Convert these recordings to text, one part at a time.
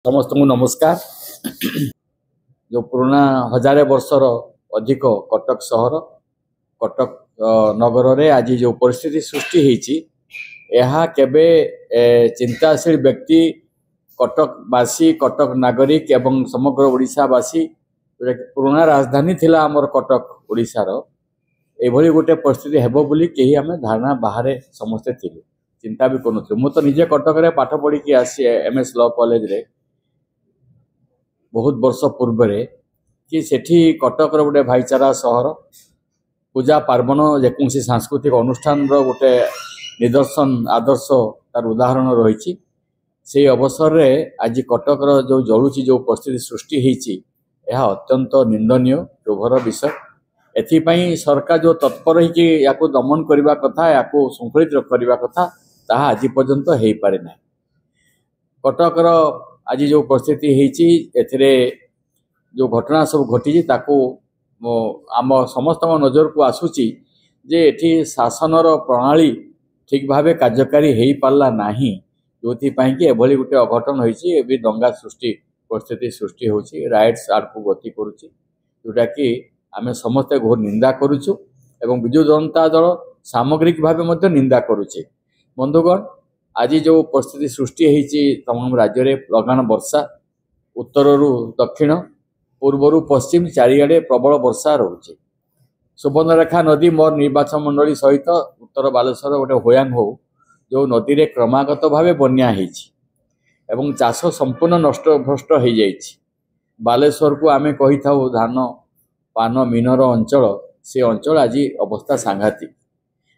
समस्त को नमस्कार। जो पुराना हजारे वर्षर अधिक कटक सहर कटक नगर रे आज जो परिस्थिति सृष्टि होती केबे चिंताशील व्यक्ति कटकवासी कटक नागरिक एवं समग्र ओडिशावासी पुराना राजधानी थिला आमर कटक ओडिशार एभली गोटे परिस्थिति हेबो बोली केही आमे धारणा बाहरे समस्ते थिलु चिंता भी करूँ मु तो निजे कटक रे पाठ पढ़ी की आसी एमएस लॉ कॉलेज रे बहुत वर्ष पूर्व कि सेठी कटक गोटे भाईचारा सहर पूजा पार्वण जेकोसी सांस्कृतिक अनुष्ठान गोटे निदर्शन आदर्श तार उदाहरण रही से अवसर रे आज कटक जो जलुची जो परिस्थिति सृष्टि होती यह अत्यंत निंदनीय क्षोभर विषय एथिपाई सरकार जो तत्पर या दमन करने कथा या श्रृंखलित करने कथा ताहा आज पर्यंत हो पारे ना कटकर आज जो परिस्थिति होती जो घटना सब घटी आम समस्त नजर को आसूची जे एठी शासनर प्रणाली ठीक भाव कार्यकारी हो पार्ला नहीं जो कि एभली गोटे अघटन होती दंगा सृष्टि परिस्थिति सृष्टि होची राइट्स आड़ को गति करुच्ची जोटा कि आम समस्ते घोर निंदा करुचु एवं विजु जनता दल सामग्रिक भाव निंदा करुचे। बंधुगण आज जो परिस्थिति सृष्टि होती तमाम राज्य में लगान वर्षा उत्तरु दक्षिण पूर्वर पश्चिम चारिआडे प्रबल वर्षा रोचे। सुवर्णरेखा नदी मोर निर्वाचन मंडली सहित उत्तर बालेश्वर गोटे होयांग हो जो नदी रे क्रमागत भाव बन्या एवं चाष संपूर्ण नष्ट भ्रष्ट हो जाइछि। बालेश्वर को आमे कही थाउ धान पान मीनर अंचल से अंचल आज अवस्था सांघातिक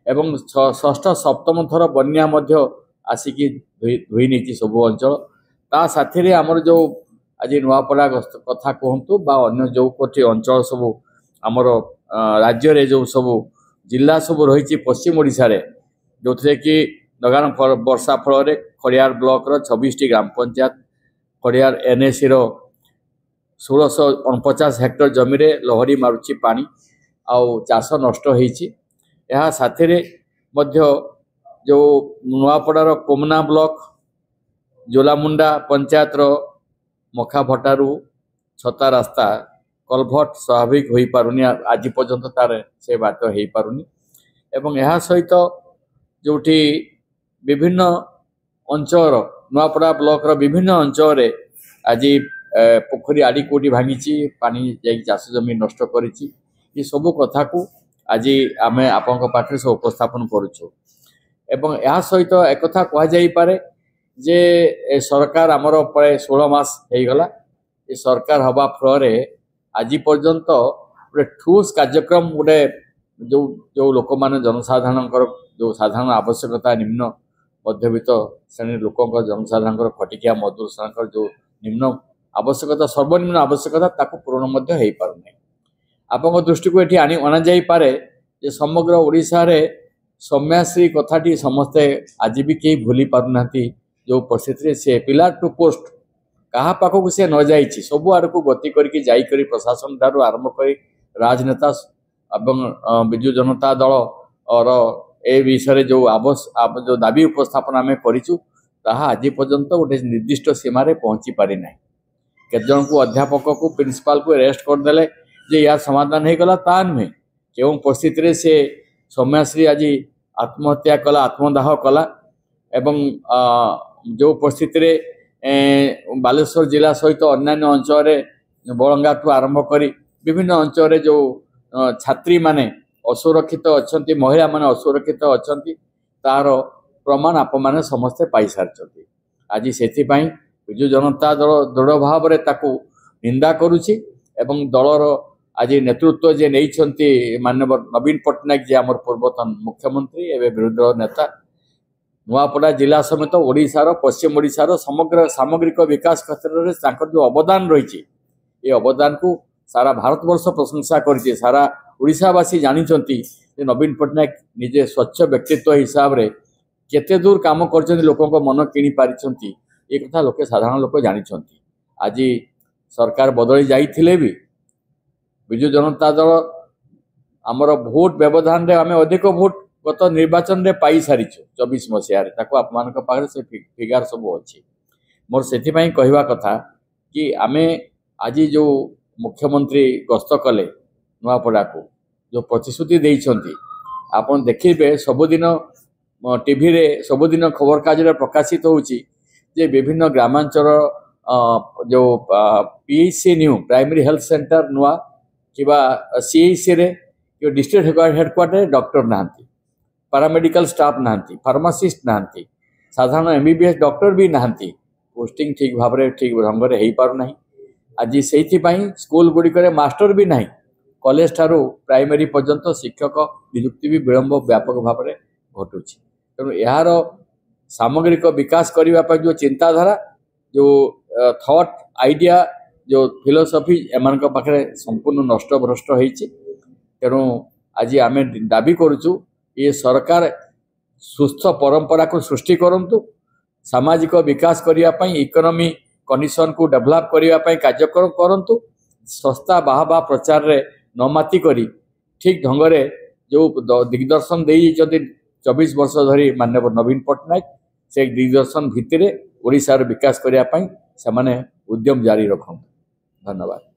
एवं षष्ठ सप्तम थर बन्या मध्य आसिकी धोई नहीं सब अंचल ता साथी आमर जो आज नुआपड़ा कथा कहतु बा अन्य जो कोटी अंचल सब आमर राज्य रे जो सब जिला सब रही पश्चिम ओडिशा रे जो थे कि लगान वर्षा फल खड़ियार ब्लॉक रो 26 टी ग्राम पंचायत खड़ियार एनएसी रो 1649 हेक्टर जमी रे लहरी मारुची पानी आउ चाष नष्ट होईची। यह साथी रे मध्य जो नुआपड़ार कोमना ब्लॉक जोलामुंडा पंचायत रो मखा भटारू छता रास्ता कलभट स्वाभाविक हो पारुनी आज पर्यंत तार से बात हो पारुनी एवं यह सहित जोठी विभिन्न अंचल नुआपड़ा ब्लॉक रो विभिन्न अंचल रे आज पोखरी आड़ी कोटी भांगी पानी जा चाष जमी नष्ट करिछि ये सब कथा को आज आम आपण पाखे सब उपस्थापन करुछु एवं यह सहित एक कथा कह जाई पारे जे सरकार आमर प्राय 16 मास हो गला ये सरकार हवा फल आज पर्यंत गोटे ठोस कार्यक्रम गोटे जो जो लोक माने जनसाधारण जो साधारण आवश्यकता निम्न मध्यवित्त श्रेणी लोक जनसाधारण खटिकिया मजदूर श्रेणी जो निम्न आवश्यकता सर्वनिम्न आवश्यकता ताको पूरण मध्य हो पारना आपण दृष्टि को ये अणा जाई पारे जे समग्र ओडिशा रे सौम्याश्री कथाटी समस्ते आज भी कहीं भूली पारना जो परिस्थिति से पिला टू पोस्ट क्या पाखक से न जाइए सब आड़ को गति करके प्रशासन ठार आरंभ कर राजनेता एवं विजु जनता दल और ए विषय जो जो दाबी उपस्थापन आम करूँ आज पर्यंत गोटे निर्दिष्ट सीमार पहुँची पारि ना केत जन को अध्यापक को प्रिंसिपाल को अरेस्ट करदे जे यार समाधान हो गला ता नुहे केवं परिस्थिति से सौम्याश्री आज आत्महत्या कला आत्मदाह कला एवं जो परिस्थिति बालेश्वर जिला सहित अन्यान्य अंचल बलंगा ठू आरंभ कर विभिन्न अंचल जो छात्री माने असुरक्षित अच्छा महिला माने असुरक्षित अच्छा तार प्रमाण आप मैंने समस्ते पाई सारी आज से विजु जनता दल दृढ़ भाव निंदा करुछि एवं दलर आज नेतृत्व जे नहीं माननीय नवीन पट्टनायक जे आमर पूर्वतन मुख्यमंत्री एवं विरोधी दल नेता नुआपड़ा जिला समेत ओडिशार पश्चिम ओडिशार समग्र सामग्रिक विकास क्षेत्र में जो अवदान रही ये अवदान को सारा भारतवर्ष प्रशंसा करछे सारा ओडिशावासी जानिचंती जे नवीन पट्टनायक निजे स्वच्छ व्यक्तित्व हिसाब रे केते दूर काम करछंती लोकक मन किनी पारिछंती ये कथा लोके साधारण लोक जानिछंती। आज सरकार बदली जाइथिले भी विजु जनता दल आमर भोट व्यवधान रे आमे अधिक भोट गत निर्वाचन रे पाई सारी 24 मसीह आप पाखे से फिगार सब अच्छी मोर से कहवा कथा कि आमे आज जो मुख्यमंत्री गस्त कले नुआपड़ा को जो प्रतिश्रुति देइछंती आपन देखिबे सबुदिन टीवी रे सबुदिन खबर कागज प्रकाशित होउची जे विभिन्न ग्रामांचल जो पीएचसी न्यू प्राइमरी हेल्थ सेंटर नुआ किबा सीएचसी रे कि डिस्ट्रिक्ट हेडक्वार्टर डॉक्टर नांती पैरामेडिकल स्टाफ नांती फार्मासिस्ट नांती साधारण एमबीबीएस डॉक्टर भी नांती पोस्टिंग ठीक भाव में ठीक ढंग से हो पार ना आज से स्कूल गुड़िक मास्टर भी ना कॉलेज ठारू प्राइमरी पर्यंत शिक्षक नियुक्ति भी विलंब व्यापक भाव में घटुची तेणु यार सामग्रिक विकास करने जो चिंताधारा जो थॉट आइडिया जो फिलोसफी एम पाखे संपूर्ण नष्ट भ्रष्ट होती तेणु आज आम दाबी करुचु ये सरकार सुस्थ परंपरा को सृष्टि करंतु सामाजिक विकास करने इकोनॉमी कंडीशन को डेवलप करने कार्यक्रम करंतु सस्ता बाहा प्रचार रे नमाती करी ठीक ढंग से जो दिग्दर्शन दे 24 वर्ष धरी माननीय नवीन पट्टनायक से दिग्दर्शन भित्तिरे ओडिशार विकास करने से उद्यम जारी रखते। धन्यवाद।